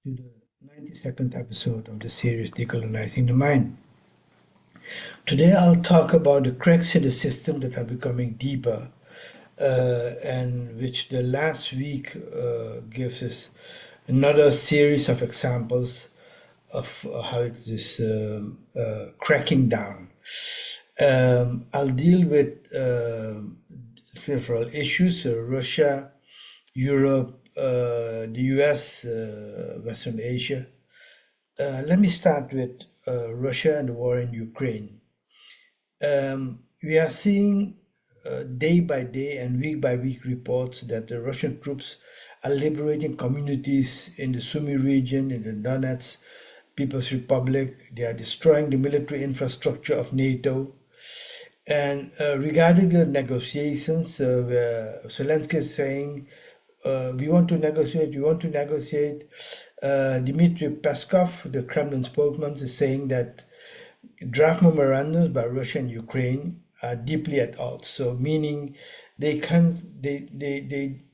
to the 92nd episode of the series Decolonizing the Mind. Today I'll talk about the cracks in the system that are becoming deeper and which the last week gives us another series of examples of how it is cracking down. I'll deal with several issues, Russia, Europe, the US, Western Asia. Let me start with Russia and the war in Ukraine. We are seeing day by day and week by week reports that the Russian troops are liberating communities in the Sumy region, in the Donetsk People's Republic. They are destroying the military infrastructure of NATO. And regarding the negotiations, where Zelensky is saying, we want to negotiate, we want to negotiate. Dmitry Peskov, the Kremlin spokesman, is saying that draft memorandums by Russia and Ukraine are deeply at odds. So meaning they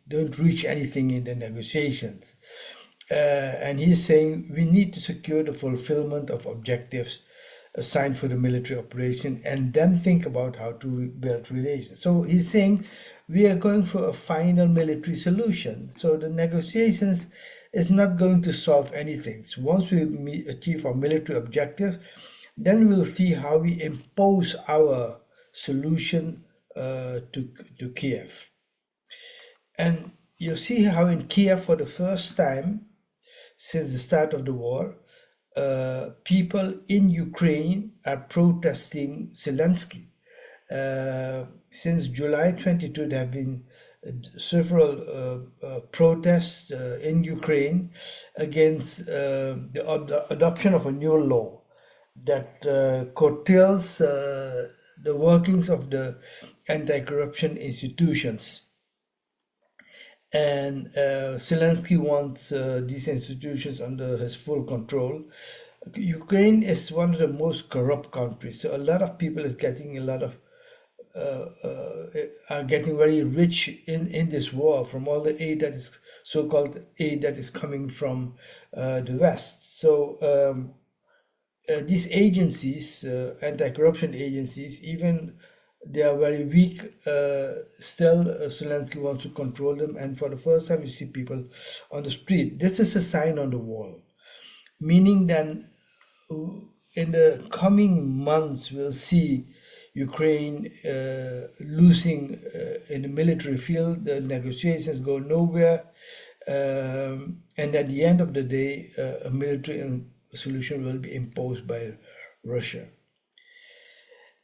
don't reach anything in the negotiations. And he's saying we need to secure the fulfillment of objectives assigned for the military operation and then think about how to build relations. So he's saying we are going for a final military solution. So the negotiations is not going to solve anything. So once we achieve our military objectives, then we'll see how we impose our solution to Kiev. And you'll see how in Kiev, for the first time since the start of the war, people in Ukraine are protesting Zelensky. Since July 22, there have been several protests in Ukraine against the adoption of a new law that curtails the workings of the anti-corruption institutions. And Zelensky wants these institutions under his full control. Ukraine is one of the most corrupt countries, so a lot of people is getting a lot of are getting very rich in this war from all the aid that is so-called aid that is coming from the West. So these agencies, anti-corruption agencies, even they are very weak. Still, Zelensky wants to control them, and for the first time, you see people on the street. This is a sign on the wall, meaning that in the coming months, we'll see Ukraine losing in the military field. The negotiations go nowhere, and at the end of the day, a military solution will be imposed by Russia.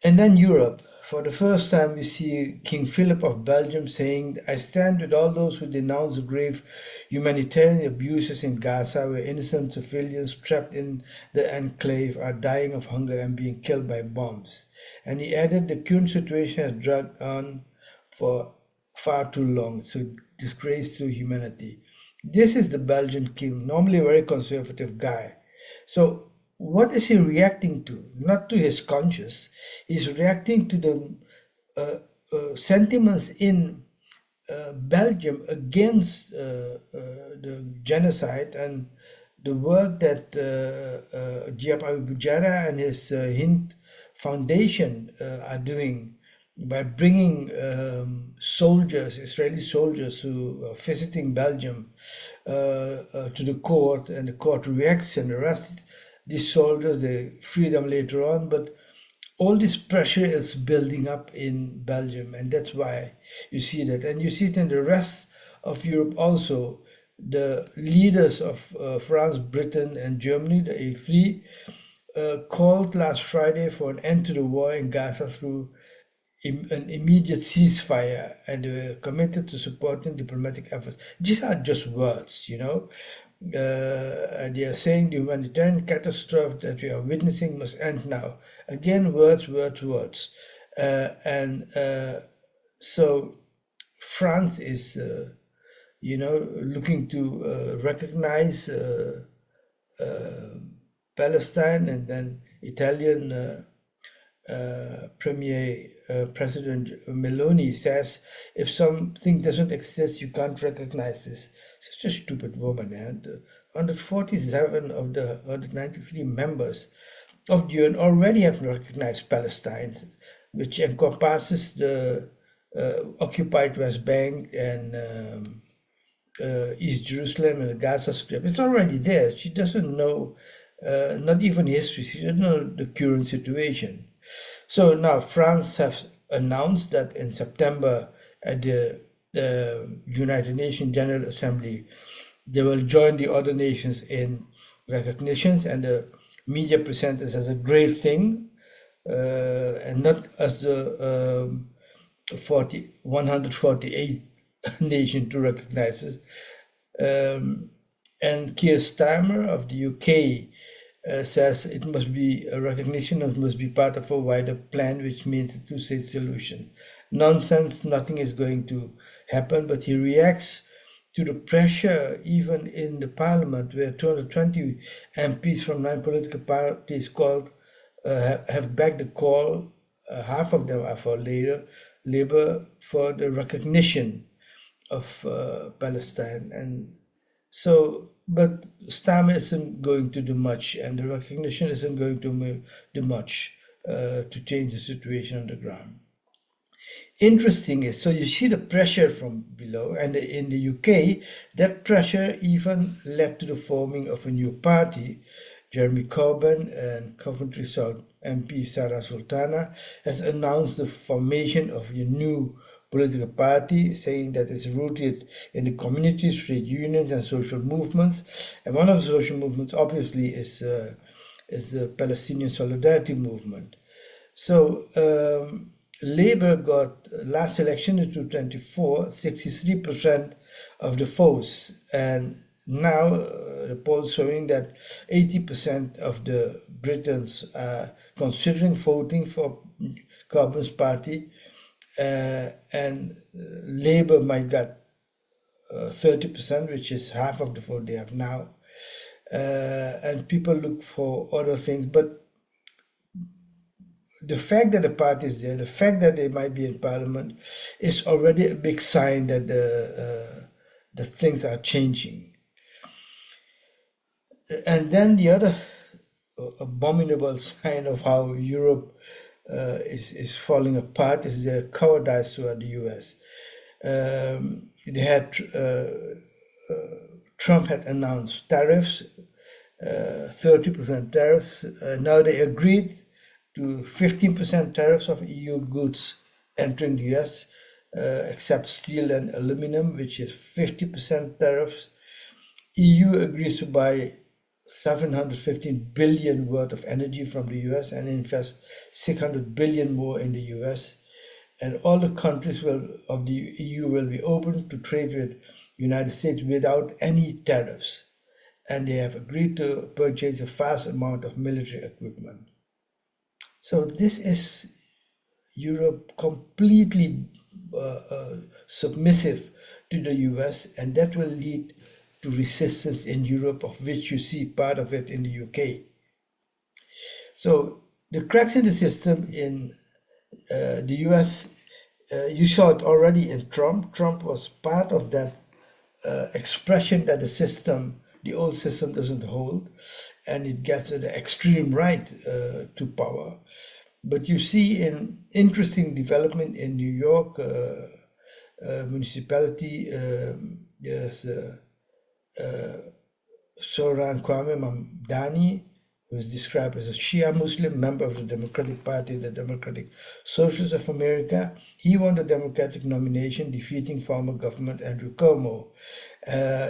And then Europe. For the first time, we see King Philip of Belgium saying, I stand with all those who denounce the grave humanitarian abuses in Gaza, where innocent civilians trapped in the enclave are dying of hunger and being killed by bombs. And he added, the current situation has dragged on for far too long. It's a disgrace to humanity. This is the Belgian king, normally a very conservative guy. So what is he reacting to? Not to his conscience. He's reacting to the sentiments in Belgium against the genocide and the work that Diab Abu Bujara and his Hind Foundation are doing by bringing soldiers, Israeli soldiers who are visiting Belgium to the court, and the court reacts and arrests these soldiers. They free them later on, but all this pressure is building up in Belgium, and that's why you see that. And you see it in the rest of Europe also. The leaders of France, Britain, and Germany, the A3, called last Friday for an end to the war in Gaza through an immediate ceasefire, and they were committed to supporting diplomatic efforts. These are just words, you know. And they are saying the humanitarian catastrophe that we are witnessing must end now. Again, words, words, words. So France is, looking to recognize Palestine, and then Italian President Meloni says, if something doesn't exist, you can't recognize this. Such a stupid woman, and 147 of the 193 members of the UN already have recognized Palestine, which encompasses the occupied West Bank and East Jerusalem and the Gaza Strip. It's already there. She doesn't know, not even history, she doesn't know the current situation. So now France has announced that in September at the United Nations General Assembly, they will join the other nations in recognitions, and the media present this as a great thing, and not as the 148 nation to recognize it. And Keir Starmer of the UK says it must be a recognition and must be part of a wider plan, which means a two-state solution. Nonsense, nothing is going to happen, but he reacts to the pressure even in the parliament, where 220 MPs from 9 political parties have backed the call. Half of them are for Labour for the recognition of Palestine. And so, but Starmer isn't going to do much, and the recognition isn't going to do much to change the situation on the ground. Interesting is, so you see the pressure from below, and in the UK, that pressure even led to the forming of a new party. Jeremy Corbyn and Coventry South MP Sarah Sultana has announced the formation of a new political party, saying that it's rooted in the communities, trade unions, and social movements. And one of the social movements, obviously, is the Palestinian Solidarity Movement. So Labour got last election in 2024 63% of the votes, and now the polls showing that 80% of the Britons are considering voting for Corbyn's party, and Labour might get 30%, which is half of the vote they have now, and people look for other things. But the fact that the party is there, the fact that they might be in parliament, is already a big sign that that things are changing. And then the other abominable sign of how Europe is falling apart is their cowardice toward the US. They had Trump had announced tariffs, 30% tariffs. Now they agreed to 15% tariffs of EU goods entering the US, except steel and aluminum, which is 50% tariffs. EU agrees to buy 715 billion worth of energy from the US and invest 600 billion more in the US. And all the countries of the EU will be open to trade with the United States without any tariffs. And they have agreed to purchase a vast amount of military equipment. So this is Europe completely submissive to the US, and that will lead to resistance in Europe, of which you see part of it in the UK. So the cracks in the system in the US, you saw it already in Trump. Trump was part of that expression that the old system doesn't hold, and it gets the extreme right to power. But you see an interesting development in New York municipality. There's Sohran Kwame Mamdani, who is described as a Shia Muslim member of the Democratic Party, the Democratic Socialists of America. He won the Democratic nomination, defeating former government Andrew Cuomo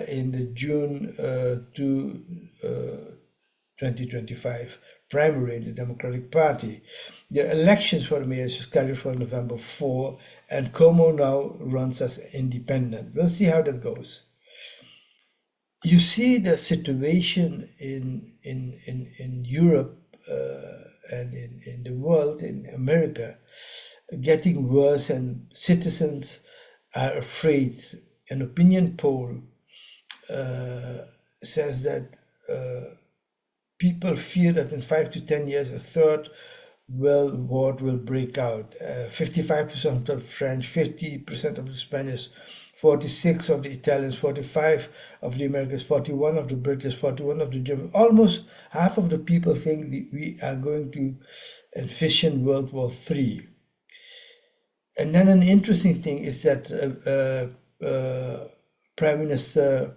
in the June 2025 primary in the Democratic Party. The elections for the mayor is scheduled for November 4, and Cuomo now runs as independent. We'll see how that goes. You see the situation in Europe and in the world, in America, getting worse, and citizens are afraid. An opinion poll says that people fear that in 5 to 10 years a third world war will break out. 55% of the French, 50% of the Spanish, 46 of the Italians, 45 of the Americans, 41 of the British, 41 of the Germans. Almost half of the people think we are going to envision World War III. And then an interesting thing is that Prime Minister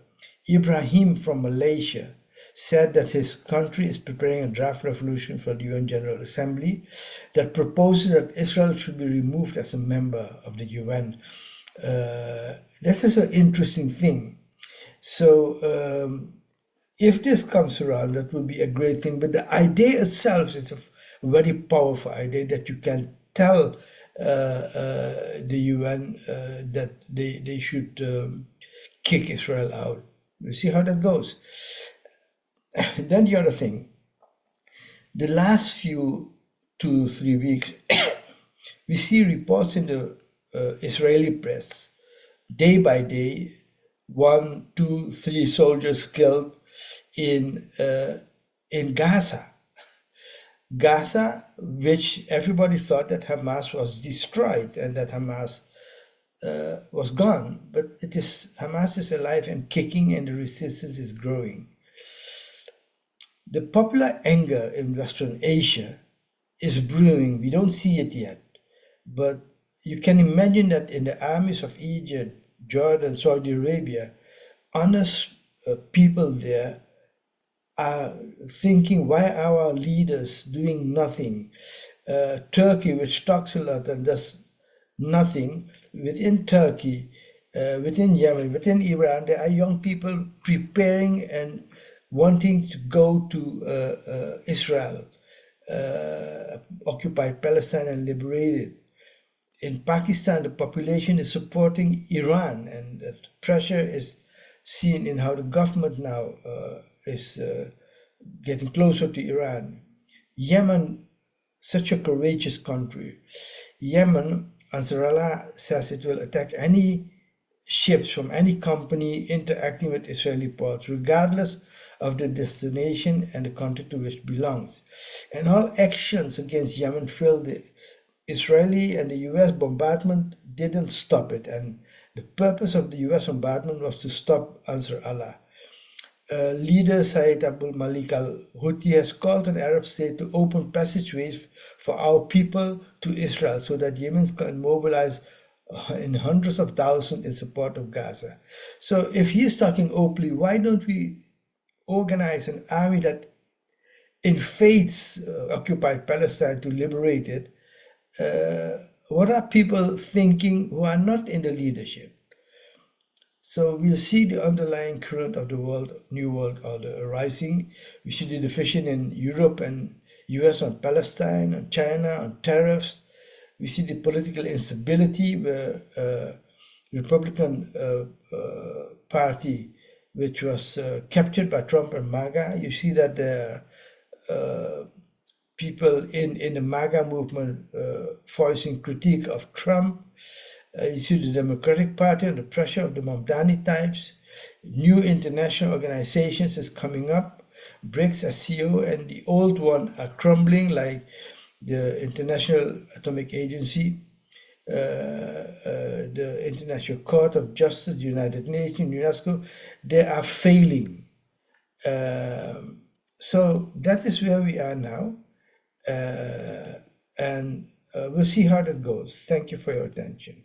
Ibrahim from Malaysia said that his country is preparing a draft resolution for the UN General Assembly that proposes that Israel should be removed as a member of the UN. This is an interesting thing. So if this comes around, that will be a great thing. But the idea itself is a very powerful idea that you can tell the UN that they should kick Israel out. We'll see how that goes. Then the other thing, the last few 2-3 weeks, we see reports in the Israeli press, day by day, 1, 2, 3 soldiers killed in Gaza. Gaza, which everybody thought that Hamas was destroyed and that Hamas was gone, but Hamas is alive and kicking, and the resistance is growing. The popular anger in Western Asia is brewing. We don't see it yet, but you can imagine that in the armies of Egypt, Jordan, Saudi Arabia, honest people there are thinking, why are our leaders doing nothing? Turkey, which talks a lot and does nothing. Within Turkey, within Yemen, within Iran, there are young people preparing and wanting to go to Israel, occupied Palestine and liberate it. In Pakistan, the population is supporting Iran, and the pressure is seen in how the government now is getting closer to Iran. Yemen, such a courageous country. Yemen, Ansarallah says it will attack any ships from any company interacting with Israeli ports, regardless of the destination and the country to which it belongs. And all actions against Yemen failed. The Israeli and the US bombardment didn't stop it, and the purpose of the US bombardment was to stop Ansar Allah. Leader Saeed Abdul Malik al-Houthi has called on Arab states to open passageways for our people to Israel so that Yemen can mobilize in hundreds of thousands in support of Gaza. So if he is talking openly, why don't we organize an army that invades occupied Palestine to liberate it? What are people thinking who are not in the leadership? So we'll see the underlying current of the world, new world order arising. We see the division in Europe and US on Palestine, on China, on tariffs. We see the political instability where Republican Party, which was captured by Trump and MAGA. You see that there are people in the MAGA movement voicing critique of Trump. You see the Democratic Party under pressure of the Mamdani types. New international organizations is coming up. BRICS, SCO, and the old one are crumbling, like the International Atomic Agency, the International Court of Justice, the United Nations, UNESCO. They are failing. So that is where we are now. And we'll see how that goes. Thank you for your attention.